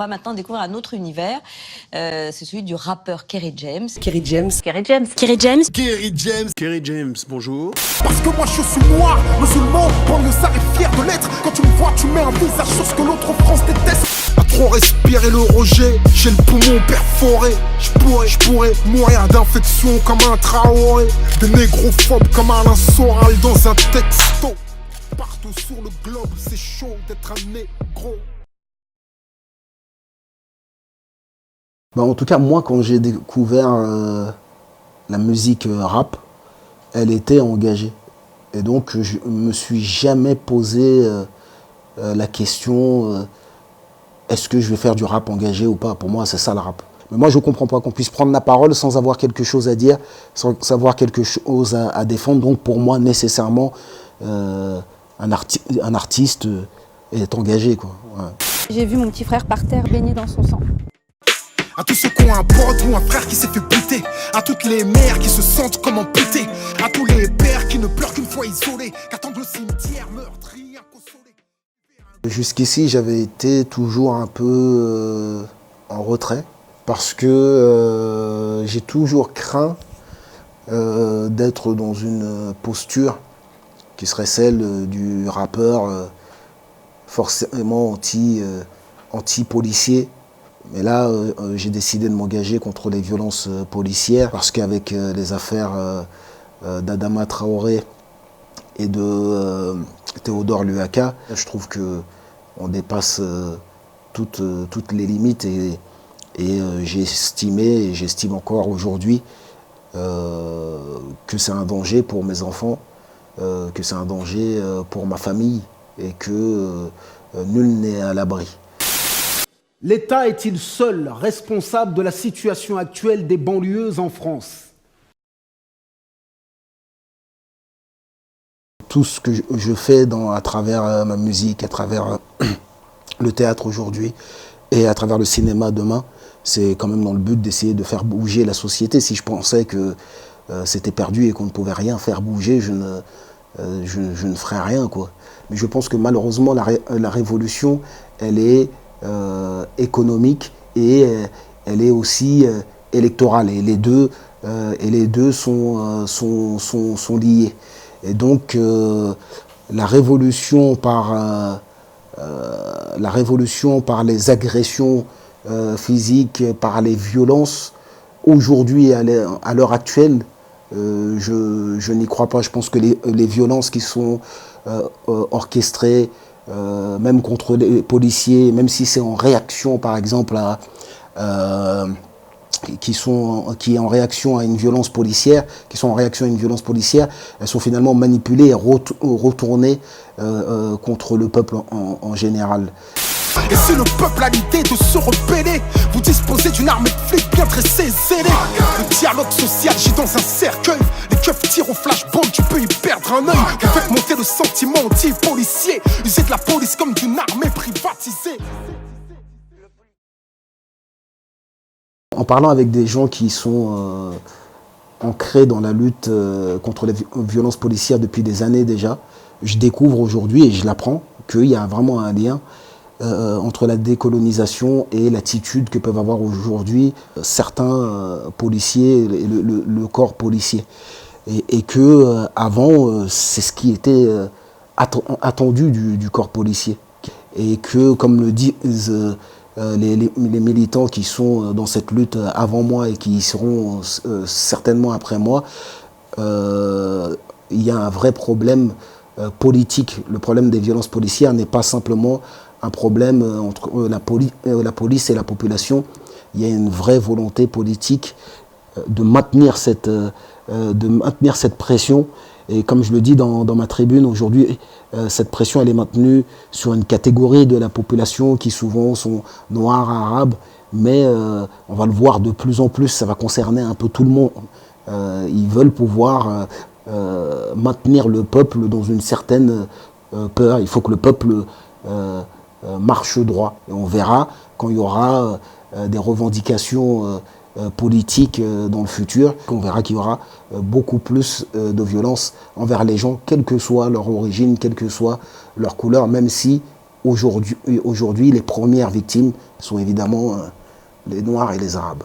va maintenant découvrir un autre univers, c'est celui du rappeur Kerry James. Kerry James. Kerry James. Kerry James. Kerry James. Kerry James, bonjour. Parce que moi je suis noir, musulman, banlieusard et fier de l'être. Quand tu me vois, tu mets un visage sur ce que l'autre France déteste. À trop respirer le rejet, j'ai le poumon perforé. Je pourrais mourir d'infection comme un Traoré. Des négrophobes comme Alain Soral dans un texto. Partout sur le globe, c'est chaud d'être un négro. En tout cas, moi, quand j'ai découvert la musique rap, elle était engagée. Et donc, je me suis jamais posé la question est-ce que je vais faire du rap engagé ou pas. Pour moi, c'est ça le rap. Mais moi, je ne comprends pas qu'on puisse prendre la parole sans avoir quelque chose à dire, sans avoir quelque chose à défendre. Donc, pour moi, nécessairement, un artiste est engagé, quoi. Ouais. J'ai vu mon petit frère par terre baigné dans son sang. À tous ceux qui ont un pote ou un frère qui s'est fait buter. À toutes les mères qui se sentent comme amputées. À tous les pères qui ne pleurent qu'une fois isolés. Qu'attendent le cimetière meurtri, inconsolé. Jusqu'ici, j'avais été toujours un peu en retrait. Parce que j'ai toujours craint d'être dans une posture qui serait celle du rappeur forcément anti-policier. Mais là, j'ai décidé de m'engager contre les violences policières parce qu'avec les affaires d'Adama Traoré et de Théodore Luaka, je trouve qu'on dépasse toutes les limites et j'ai estimé et j'estime encore aujourd'hui que c'est un danger pour mes enfants, que c'est un danger pour ma famille et que nul n'est à l'abri. L'État est-il seul responsable de la situation actuelle des banlieues en France? Tout ce que je fais à travers ma musique, à travers le théâtre aujourd'hui et à travers le cinéma demain, c'est quand même dans le but d'essayer de faire bouger la société. Si je pensais que c'était perdu et qu'on ne pouvait rien faire bouger, je ne ferais rien, quoi. Mais je pense que malheureusement, la révolution, elle est économique et elle est aussi électorale. Et les deux sont liés. Et donc, la révolution par les agressions physiques, par les violences, aujourd'hui, à l'heure actuelle, je n'y crois pas. Je pense que les violences qui sont orchestrées, même contre les policiers, même si c'est en réaction, par exemple, qui est en réaction à une violence policière, elles sont finalement manipulées et retournées contre le peuple en général. Et si le peuple a l'idée de se rebeller, vous disposez d'une armée de flics bien dressée et zélée. Le dialogue social gît dans un cercueil. Les keufs tirent au flashball, tu peux y perdre un œil. Vous faites monter le sentiment anti-policier. Usez de la police comme d'une armée privatisée. En parlant avec des gens qui sont ancrés dans la lutte contre les violences policières depuis des années déjà, je découvre aujourd'hui et je l'apprends qu'il y a vraiment un lien entre la décolonisation et l'attitude que peuvent avoir aujourd'hui certains policiers et le corps policier. Et que avant, c'est ce qui était attendu du corps policier. Et que, comme le disent les militants qui sont dans cette lutte avant moi et qui y seront certainement après moi, il y a un vrai problème politique. Le problème des violences policières n'est pas simplement un problème entre la police et la population. Il y a une vraie volonté politique de maintenir cette pression. Et comme je le dis dans ma tribune aujourd'hui, cette pression elle est maintenue sur une catégorie de la population qui souvent sont noirs, arabes, mais on va le voir de plus en plus, ça va concerner un peu tout le monde. Ils veulent pouvoir maintenir le peuple dans une certaine peur. Il faut que le peuple marche droit. Et on verra quand il y aura des revendications politiques dans le futur, on verra qu'il y aura beaucoup plus de violence envers les gens, quelle que soit leur origine, quelle que soit leur couleur, même si aujourd'hui, les premières victimes sont évidemment les Noirs et les Arabes.